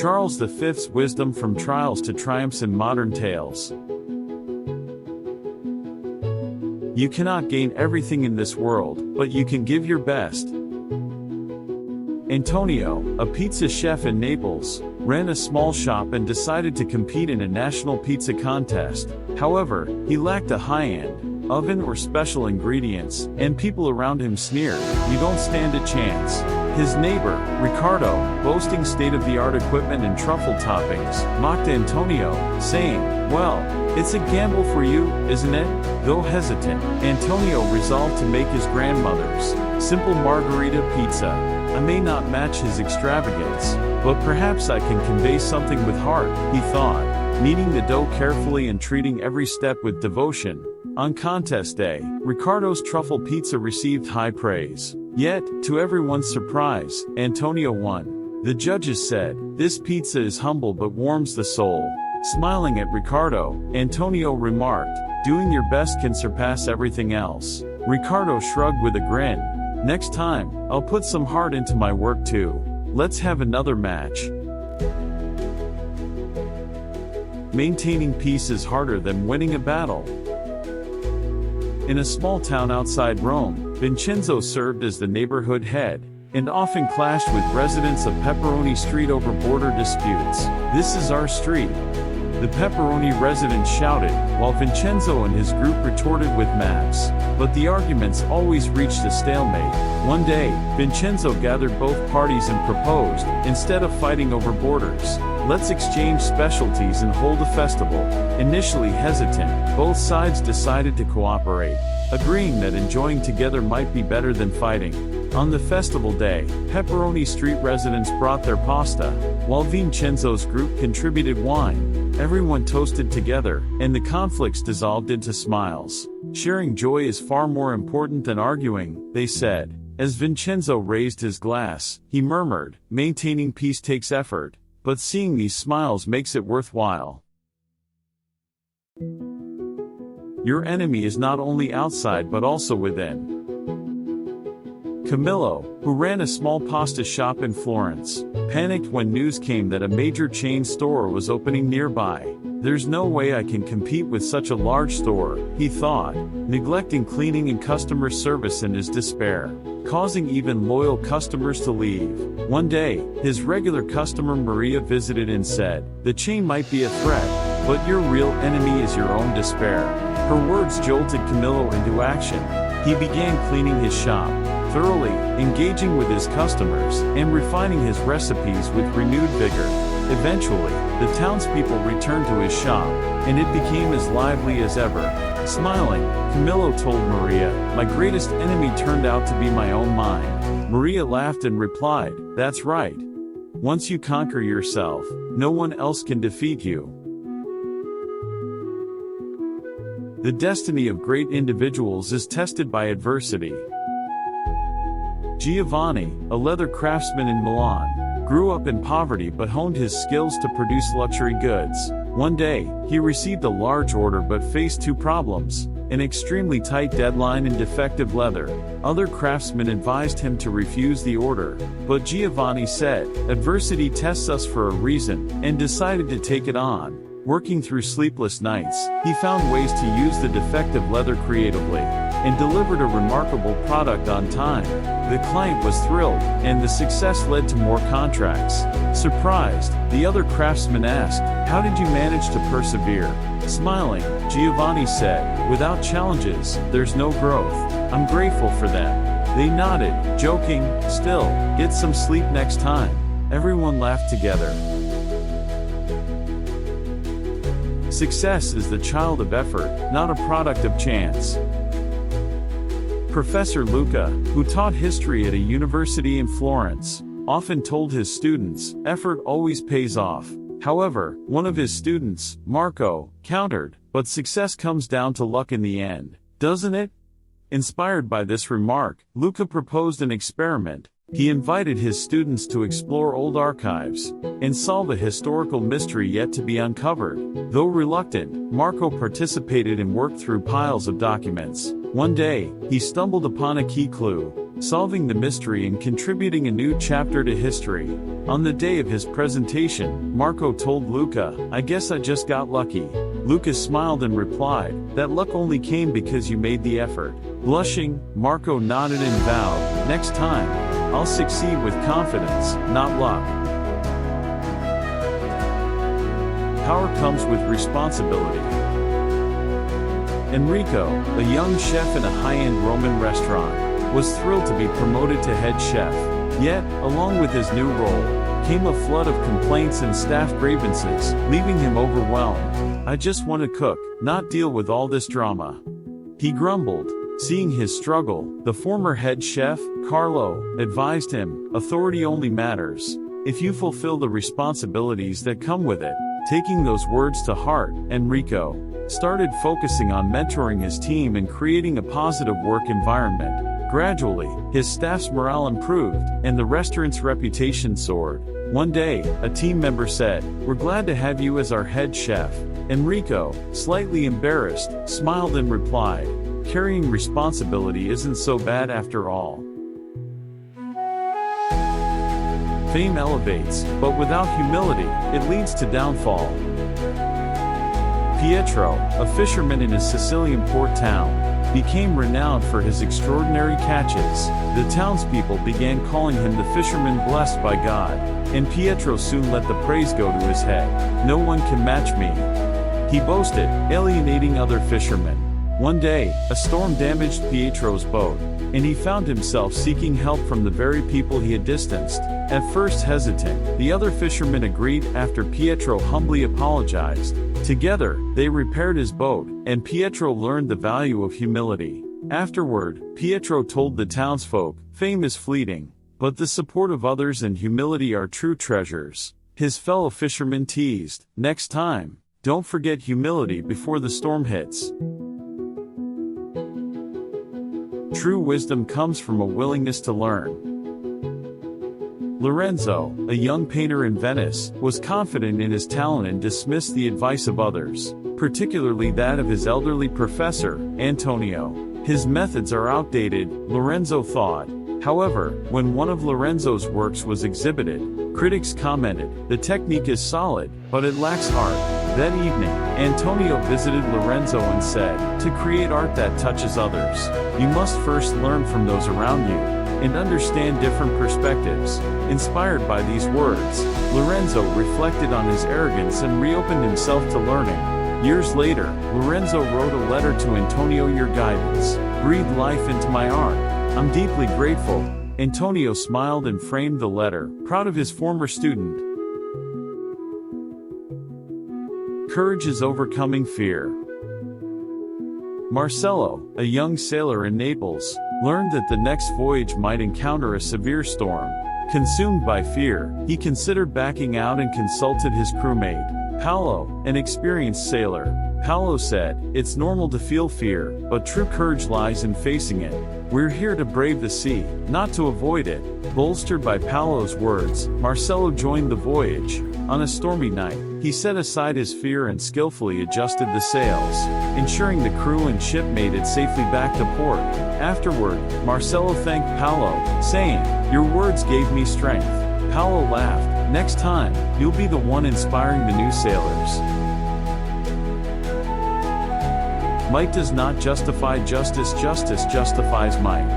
Charles V's wisdom from trials to triumphs in modern tales. You cannot gain everything in this world, but you can give your best. Antonio, a pizza chef in Naples, ran a small shop and decided to compete in a national pizza contest. However, he lacked a high-end oven or special ingredients, and people around him sneered, "You don't stand a chance." His neighbor, Ricardo, boasting state-of-the-art equipment and truffle toppings, mocked Antonio, saying, "Well, it's a gamble for you, isn't it?" Though hesitant, Antonio resolved to make his grandmother's simple margherita pizza. "I may not match his extravagance, but perhaps I can convey something with heart," he thought, kneading the dough carefully and treating every step with devotion. On contest day, Ricardo's truffle pizza received high praise. Yet, to everyone's surprise, Antonio won. The judges said, "This pizza is humble but warms the soul." Smiling at Ricardo, Antonio remarked, "Doing your best can surpass everything else." Ricardo shrugged with a grin. "Next time, I'll put some heart into my work too. Let's have another match." Maintaining peace is harder than winning a battle. In a small town outside Rome, Vincenzo served as the neighborhood head, and often clashed with residents of Pepperoni Street over border disputes. "This is our street," the Pepperoni residents shouted, while Vincenzo and his group retorted with maps. But the arguments always reached a stalemate. One day, Vincenzo gathered both parties and proposed, instead of fighting over borders, "Let's exchange specialties and hold a festival." Initially hesitant, both sides decided to cooperate, agreeing that enjoying together might be better than fighting. On the festival day, Pepperoni Street residents brought their pasta, while Vincenzo's group contributed wine. Everyone toasted together, and the conflicts dissolved into smiles. "Sharing joy is far more important than arguing," they said. As Vincenzo raised his glass, he murmured, "Maintaining peace takes effort, but seeing these smiles makes it worthwhile." Your enemy is not only outside but also within. Camillo, who ran a small pasta shop in Florence, panicked when news came that a major chain store was opening nearby. "There's no way I can compete with such a large store," he thought, neglecting cleaning and customer service in his despair, causing even loyal customers to leave. One day, his regular customer Maria visited and said, "The chain might be a threat, but your real enemy is your own despair." Her words jolted Camillo into action. He began cleaning his shop thoroughly, engaging with his customers, and refining his recipes with renewed vigor. Eventually, the townspeople returned to his shop, and it became as lively as ever. Smiling, Camillo told Maria, "My greatest enemy turned out to be my own mind." Maria laughed and replied, "That's right. Once you conquer yourself, no one else can defeat you." The destiny of great individuals is tested by adversity. Giovanni, a leather craftsman in Milan, grew up in poverty but honed his skills to produce luxury goods. One day, he received a large order but faced two problems: an extremely tight deadline and defective leather. Other craftsmen advised him to refuse the order, but Giovanni said, "Adversity tests us for a reason," and decided to take it on. Working through sleepless nights, he found ways to use the defective leather creatively, and delivered a remarkable product on time. The client was thrilled, and the success led to more contracts. Surprised, the other craftsman asked, "How did you manage to persevere?" Smiling, Giovanni said, "Without challenges, there's no growth. I'm grateful for them." They nodded, joking, "Still, get some sleep next time." Everyone laughed together. Success is the child of effort, not a product of chance. Professor Luca, who taught history at a university in Florence, often told his students, "Effort always pays off." However, one of his students, Marco, countered, "But success comes down to luck in the end, doesn't it?" Inspired by this remark, Luca proposed an experiment. He invited his students to explore old archives and solve a historical mystery yet to be uncovered. Though reluctant, Marco participated and worked through piles of documents. One day, he stumbled upon a key clue. solving the mystery and contributing a new chapter to history. On the day of his presentation, Marco told Luca, "I guess I just got lucky." Luca smiled and replied, "That luck only came because you made the effort." Blushing, Marco nodded and vowed, "Next time, I'll succeed with confidence, not luck." Power comes with responsibility. Enrico, a young chef in a high-end Roman restaurant, was thrilled to be promoted to head chef. Yet, along with his new role, came a flood of complaints and staff grievances, leaving him overwhelmed. "I just want to cook, not deal with all this drama," he grumbled. Seeing his struggle, the former head chef, Carlo, advised him, "Authority only matters if you fulfill the responsibilities that come with it." Taking those words to heart, Enrico started focusing on mentoring his team and creating a positive work environment. Gradually, his staff's morale improved, and the restaurant's reputation soared. One day, a team member said, "We're glad to have you as our head chef." Enrico, slightly embarrassed, smiled and replied, "Carrying responsibility isn't so bad after all." Fame elevates, but without humility, it leads to downfall. Pietro, a fisherman in a Sicilian port town, became renowned for his extraordinary catches. The townspeople began calling him the fisherman blessed by God, and Pietro soon let the praise go to his head. "No one can match me," he boasted, alienating other fishermen. One day, a storm damaged Pietro's boat, and he found himself seeking help from the very people he had distanced. At first hesitant, the other fishermen agreed after Pietro humbly apologized. Together, they repaired his boat, and Pietro learned the value of humility. Afterward, Pietro told the townsfolk, "Fame is fleeting, but the support of others and humility are true treasures." His fellow fishermen teased, "Next time, don't forget humility before the storm hits." True wisdom comes from a willingness to learn. Lorenzo, a young painter in Venice, was confident in his talent and dismissed the advice of others, particularly that of his elderly professor, Antonio. His methods are outdated, Lorenzo thought. However, when one of Lorenzo's works was exhibited, critics commented, "The technique is solid, but it lacks heart." That evening, Antonio visited Lorenzo and said, "To create art that touches others, you must first learn from those around you and understand different perspectives." Inspired by these words, Lorenzo reflected on his arrogance and reopened himself to learning. Years later, Lorenzo wrote a letter to Antonio, "Your guidance breathed life into my art. I'm deeply grateful." Antonio smiled and framed the letter, proud of his former student. Courage is overcoming fear. Marcello, a young sailor in Naples, learned that the next voyage might encounter a severe storm. Consumed by fear, he considered backing out and consulted his crewmate, Paolo, an experienced sailor. Paolo said, "It's normal to feel fear, but true courage lies in facing it. We're here to brave the sea, not to avoid it." Bolstered by Paolo's words, Marcello joined the voyage. On a stormy night, he set aside his fear and skillfully adjusted the sails, ensuring the crew and ship made it safely back to port. Afterward, Marcello thanked Paolo, saying, "Your words gave me strength." Paolo laughed, "Next time, you'll be the one inspiring the new sailors." Might does not justify justice, justice justifies might.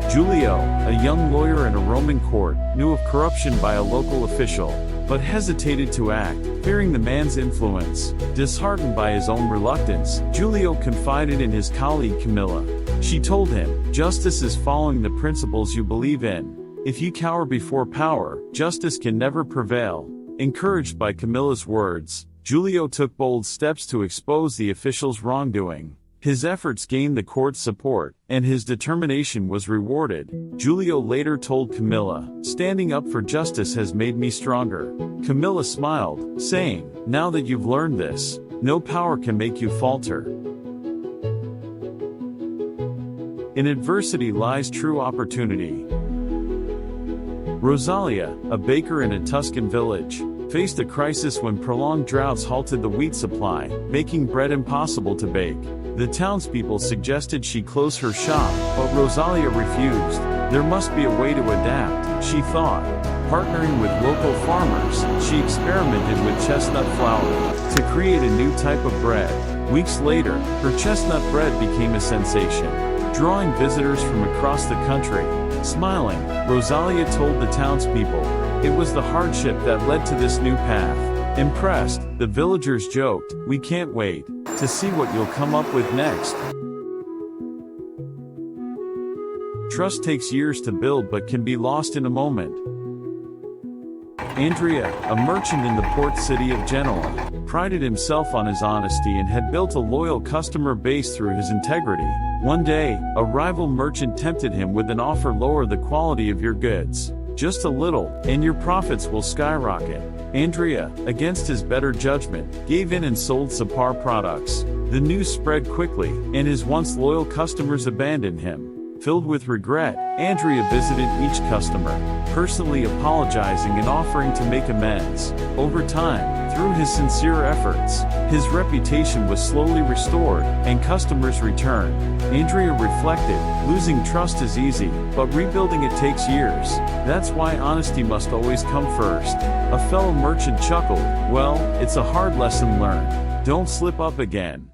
Giulio, a young lawyer in a Roman court, knew of corruption by a local official, but hesitated to act, fearing the man's influence. Disheartened by his own reluctance, Giulio confided in his colleague Camilla. She told him, "Justice is following the principles you believe in. If you cower before power, justice can never prevail." Encouraged by Camilla's words, Giulio took bold steps to expose the official's wrongdoing. His efforts gained the court's support, and his determination was rewarded. Giulio later told Camilla, "Standing up for justice has made me stronger." Camilla smiled, saying, "Now that you've learned this, no power can make you falter." In adversity lies true opportunity. Rosalia, a baker in a Tuscan village, faced a crisis when prolonged droughts halted the wheat supply, making bread impossible to bake. The townspeople suggested she close her shop, but Rosalia refused. There must be a way to adapt, she thought. Partnering with local farmers, she experimented with chestnut flour to create a new type of bread. Weeks later, her chestnut bread became a sensation, drawing visitors from across the country. Smiling, Rosalia told the townspeople, it was the hardship that led to this new path. Impressed, the villagers joked, we can't wait to see what you'll come up with next. Trust takes years to build but can be lost in a moment. Andrea, a merchant in the port city of Genoa, prided himself on his honesty and had built a loyal customer base through his integrity. One day, a rival merchant tempted him with an offer: lower the quality of your goods just a little, and your profits will skyrocket. Andrea, against his better judgment, gave in and sold subpar products. The news spread quickly, and his once loyal customers abandoned him. Filled with regret, Andrea visited each customer, personally apologizing and offering to make amends. Over time, through his sincere efforts, his reputation was slowly restored, and customers returned. Andrea reflected, losing trust is easy, but rebuilding it takes years. That's why honesty must always come first. A fellow merchant chuckled, well, it's a hard lesson learned. Don't slip up again.